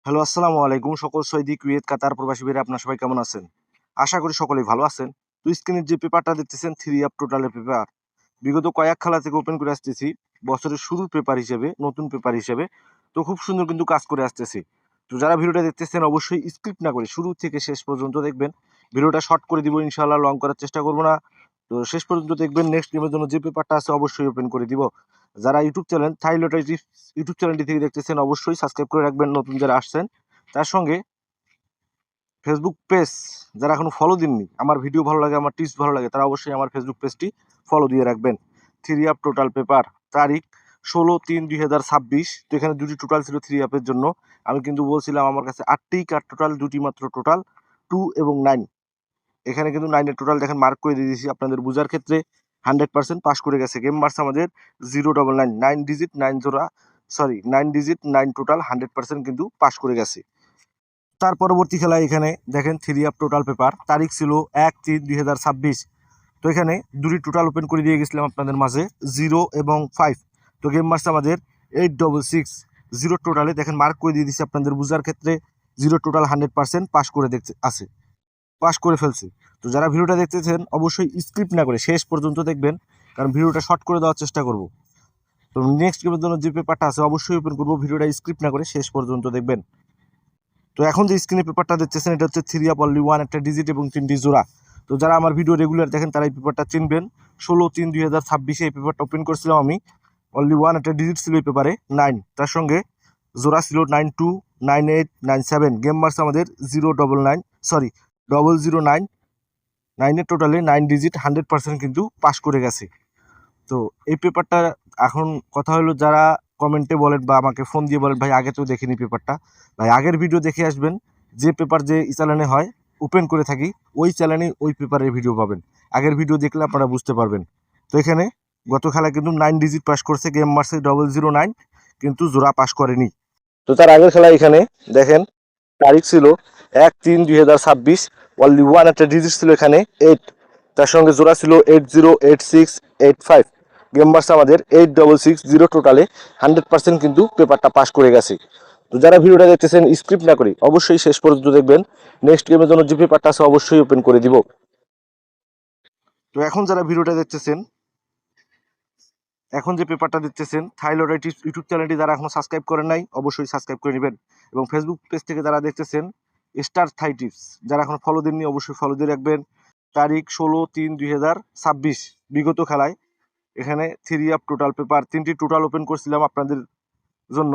Hello, আসসালামু আলাইকুম। সকল সৌদি, কুয়েত, কাতার প্রবাসী ভাইরা আপনারা সবাই কেমন আছেন? আশা করি সকলেই ভালো আছেন। তো স্ক্রিনের যে পেপারটা দেখতেছেন 3 আপ টোটালের পেপার। বিগত কয়েক খেলা থেকে ওপেন করে আসতেছি। বছরের শুরুর পেপার হিসেবে, নতুন পেপার হিসেবে। তো খুব সুন্দর কিন্তু কাজ করে আসতেছি। তো যারা ভিডিওটা দেখতেছেন অবশ্যই স্কিপ না করে শুরু থেকে শেষ পর্যন্ত দেখবেন। ভিডিওটা শর্ট করে দিব ইনশাআল্লাহ, লং করার চেষ্টা করব না। তো শেষ পর্যন্ত দেখবেন। নেক্সট গেমের জন্য যে পেপারটা আছে অবশ্যই ওপেন করে দিব। যারা ইউটিউব চ্যানেল থাইলটাই ইউটিউব চ্যানেলটি থেকে দেখতেছেন অবশ্যই সাবস্ক্রাইব করে রাখবেন নতুন যারা আসছেন। তার সঙ্গে ফেসবুক পেজ যারা এখনো ফলো দিননি, আমার ভিডিও ভালো লাগে, আমার টিপস ভালো লাগে, তারা অবশ্যই আমার ফেসবুক পেজটি ফলো দিয়ে রাখবেন। 3 আপ টোটাল পেপার, তারিখ 16/3/2026। তো এখানে দুটি টোটাল ছিল 3 আপের জন্য। আমি কিন্তু বলছিলাম আমার কাছে 8টি কার্ড টোটাল, দুটি মাত্র টোটাল 2 এবং 9। এখানে কিন্তু 9 এর টোটাল দেখেন মার্ক করে দিয়ে দিয়েছি আপনাদের বোঝার ক্ষেত্রে। 100% পাস করে গেছে। গেম মার্কস আমাদের 099, 9 ডিজিট 9 জোড়া, সরি 9 ডিজিট 9 টোটাল 100% কিন্তু পাস করে গেছে। তার পরবর্তী খেলায় এখানে দেখেন 3 আপ টোটাল পেপার, তারিখ ছিল 1/3/2026। তো এখানে দুটি টোটাল ওপেন করে দিয়ে গেছিলাম আপনাদের মাঝে, 0 এবং 5। তো গেম মার্কস আমাদের 866। 0 টোটালে দেখেন মার্ক করে দিয়ে দিচ্ছি আপনাদের বোঝার ক্ষেত্রে। 0 টোটাল 100% পাস করে দেখতে আছে, পাস করে ফেলছে। তো যারা ভিডিওটা দেখতেছেন অবশ্যই স্কিপ না করে শেষ পর্যন্ত দেখবেন, কারণ ভিডিওটা শর্ট করে দেওয়ার চেষ্টা করব। তো নেক্সট গেমের জন্য যে পেপারটা আছে অবশ্যই ওপেন করবো, ভিডিওটা স্কিপ না করে শেষ পর্যন্ত দেখবেন। তো এখন যে স্ক্রিনে পেপারটা দেখতেছেন এটা হচ্ছে 3 আপ অনলি 1, একটা ডিজিট এবং 3টি জোড়া। তো যারা আমার ভিডিও রেগুলার দেখেন তারা এই পেপারটা চিনবেন। 16/3/2026 এই পেপারটা ওপেন করছিলাম আমি। অনলি 1 একটা ডিজিট ছিল এই পেপারে 9, তার সঙ্গে জোড়া ছিল 92, 98, 97। গেম মার্কস আমাদের 099, সরি 009। 9 এর টোটালে 9 ডিজিট 100% কিন্তু পাস করে গেছে। তো এই পেপারটা এখন কথা হলো, যারা কমেন্টে বলেন বা আমাকে ফোন দিয়ে বলেন ভাই আগে তো দেখিনি পেপারটা, ভাই আগের ভিডিও দেখে আসবেন। যে পেপার যে চ্যানেলে হয় ওপেন করে থাকি ওই চ্যানেলে ওই পেপারের ভিডিও পাবেন। আগের ভিডিও দেখলে আপনারা বুঝতে পারবেন। তো এখানে গত খেলায় কিন্তু 9 ডিজিট পাস করছে গেম মার্সে 009, কিন্তু জোড়া পাস করেনি। তো তার আগের খেলা এখানে দেখেন, তারিখ ছিল 1/3/2026। অনলি 1 একটা ডিজিট ছিল এখানে 8, তার সঙ্গে জোড়া ছিল 80, 86, 85। গেম মার্কস আমাদের 8660। টোটালে 100% কিন্তু পেপারটা পাস করে গেছে। তো যারা ভিডিওটা দেখতেছেন স্ক্রিপ্ট না করি অবশ্যই শেষ পর্যন্ত দেখবেন। নেক্সট গেমের জন্য যে পেপারটা আছে অবশ্যই ওপেন করে দিব। তো এখন যারা ভিডিওটা দেখতেছেন, এখন যে পেপারটা দেখতেছেন থাইলয়েড ইউটিউব চ্যানেলটি যারা এখনো সাবস্ক্রাইব করেন নাই অবশ্যই সাবস্ক্রাইব করে নেবেন। এবং ফেসবুক পেজ থেকে যারা দেখতেছেন স্টার থাই টিপস, যারা এখন ফলো দেননি অবশ্যই ফলো দিয়ে রাখবেন। তারিখ 16/3/2026 বিগত খেলায় এখানে 3 আপ টোটাল পেপার, 3টি টোটাল ওপেন করছিলাম আপনাদের জন্য।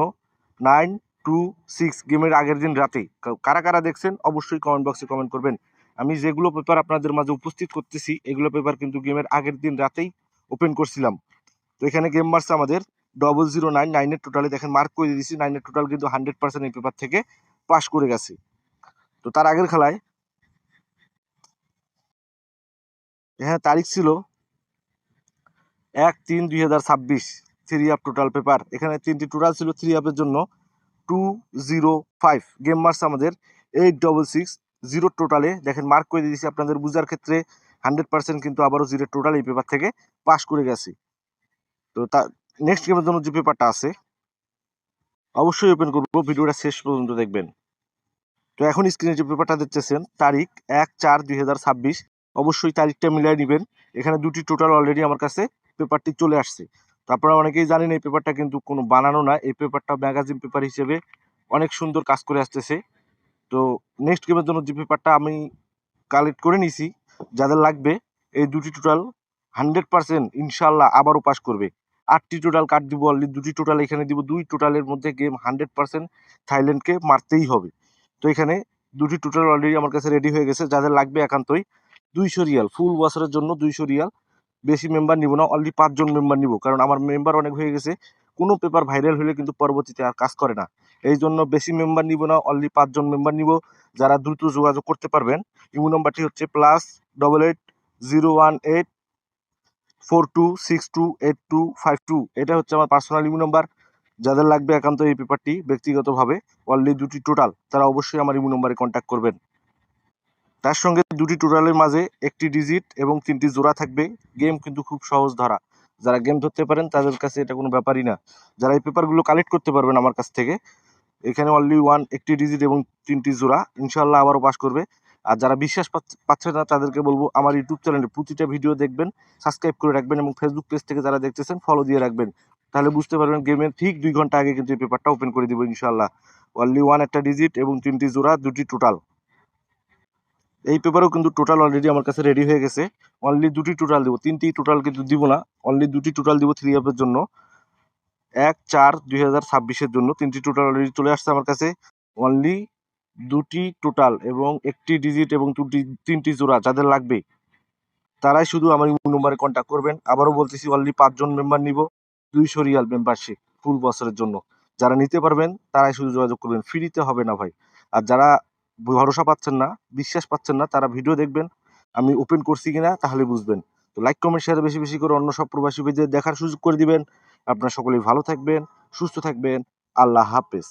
9-2-6 গেমের আগের দিন রাতে কারা কারা দেখছেন অবশ্যই কমেন্ট বক্সে কমেন্ট করবেন। আমি যেগুলো পেপার আপনাদের মাঝে উপস্থিত করতেছি এগুলো পেপার কিন্তু গেমের আগের দিন রাতেই ওপেন করছিলাম। তো এখানে গেম মার্কস আমাদের 009, 9 এর টোটালে দেখেন মার্ক করে দিয়েছি। 9 এর টোটাল কিন্তু 100% এই পেপার থেকে পাস করে গেছে। তো তার আগের খেলায় হ্যাঁ, তারিখ ছিল 1/3/2026। 3 আপ টোটাল পেপার, এখানে 3টি টোটাল ছিল 3 আপের জন্য 205। গেম মার্কস আমাদের 866। 0 টোটালে দেখেন মার্ক করে দিয়েছি আপনাদের বুঝার ক্ষেত্রে। 100% কিন্তু আবারও 0 টোটাল এই পেপার থেকে পাস করে গেছে। তো তা নেক্সট গেমের জন্য যে পেপারটা আছে অবশ্যই ওপেন করবো, ভিডিওটা শেষ পর্যন্ত দেখবেন। তো এখন স্ক্রিনে যে পেপারটা দেখতেছেন তারিখ 1/4/2026। অবশ্যই তারিখটা মিলিয়ে নেবেন। এখানে দুটি টোটাল অলরেডি আমার কাছে পেপারটি চলে আসছে। তো আপনারা অনেকেই জানেন এই পেপারটা কিন্তু কোনো বানানো না, এই পেপারটা ম্যাগাজিন পেপার হিসেবে অনেক সুন্দর কাজ করে আসতেছে। তো নেক্সট গেমের জন্য যে পেপারটা আমি কালেক্ট করে নিছি, যাদের লাগবে এই দুটি টোটাল 100% ইনশাল্লাহ আবারও পাস করবে। 8টি টোটাল কার্ড দিব, অলরেডি দুটি টোটাল এখানে দিব। 2 টোটালের মধ্যে গেম 100% থাইল্যান্ডকে মারতেই হবে। তো এখানে দুটি টোটাল অলরেডি আমার কাছে রেডি হয়ে গেছে। যাদের লাগবে একান্তই 200 রিয়াল, ফুল বছরের জন্য 200 রিয়াল। বেশি মেম্বার নিব না, অনলি 5 জন মেম্বার নিব, কারণ আমার মেম্বার অনেক হয়ে গেছে। কোনো পেপার ভাইরাল হলে কিন্তু পরবর্তীতে আর কাজ করে না। এই জন্য বেশি মেম্বার নিব না, অনলি 5 জন মেম্বার নিব। যারা দ্রুত যোগাযোগ করতে পারবেন, ইমো নাম্বারটি হচ্ছে +880142628252। এটা হচ্ছে আমার পার্সোনাল ইমো নাম্বার। যাদের লাগবে একান্ত এই পেপারটি ব্যক্তিগতভাবে, অনলি দুটি টোটাল, তারা অবশ্যই আমার ইমো নাম্বারে কন্ট্যাক্ট করবেন। তার সঙ্গে দুটি টোটালের মাঝে একটি ডিজিট এবং 3টি জোড়া থাকবে। গেম কিন্তু খুব সহজ ধরা, যারা গেম ধরতে পারেন তাদের কাছে এটা কোনো ব্যাপারই না। যারা এই পেপারগুলো কালেক্ট করতে পারবেন আমার কাছ থেকে এখানে অনলি ওয়ান একটি ডিজিট এবং 3টি জোড়া, ইনশাল্লাহ আবারও পাস করবে। আর যারা বিশ্বাস পাচ্ছে না তাদেরকে বলবো আমার ইউটিউব চ্যানেলে প্রতিটা ভিডিও দেখবেন, সাবস্ক্রাইব করে রাখবেন এবং ফেসবুক পেজ থেকে যারা দেখতেছেন ফলো দিয়ে রাখবেন। তাহলে বুঝতে পারবেন গেমের ঠিক 2 ঘন্টা আগে কিন্তু এই পেপারটা ওপেন করে দিব ইনশাল্লাহ। অনলি ওয়ান একটা ডিজিট এবং 3টি জোড়া, 2টি টোটাল। এই পেপারও কিন্তু টোটাল অলরেডি আমার কাছে রেডি হয়ে গেছে। অনলি 2টি টোটাল দিব, 3টি টোটাল কিন্তু দিব না। অনলি 2টি টোটাল দিব 3 আপের জন্য, 1/4/2026 জন্য। 3টি টোটাল অলরেডি চলে আসছে আমার কাছে। অনলি 2টি টোটাল এবং একটি ডিজিট এবং 3টি জোড়া যাদের লাগবে তারাই শুধু আমার ইমো নম্বরে কন্ট্যাক্ট করবেন। আবারও বলতেছি অনলি 5 জন মেম্বার নিব, 200 রিয়াল মেম্বারশিপ ফুল বছরের জন্য। যারা নিতে পারবেন তারাই শুধু যোগাযোগ করবেন, ফ্রিতে হবে না ভাই। আর যারা ভরসা পাচ্ছেন না, বিশ্বাস পাচ্ছেন না, তারা ভিডিও দেখবেন আমি ওপেন করছি কিনা, তাহলে বুঝবেন। তো লাইক কমেন্ট শেয়ার বেশি বেশি করে অন্য সব প্রবাসী ভাইদের দেখার সুযোগ করে দিবেন। আপনারা সকলেই ভালো থাকবেন, সুস্থ থাকবেন। আল্লাহ হাফেজ।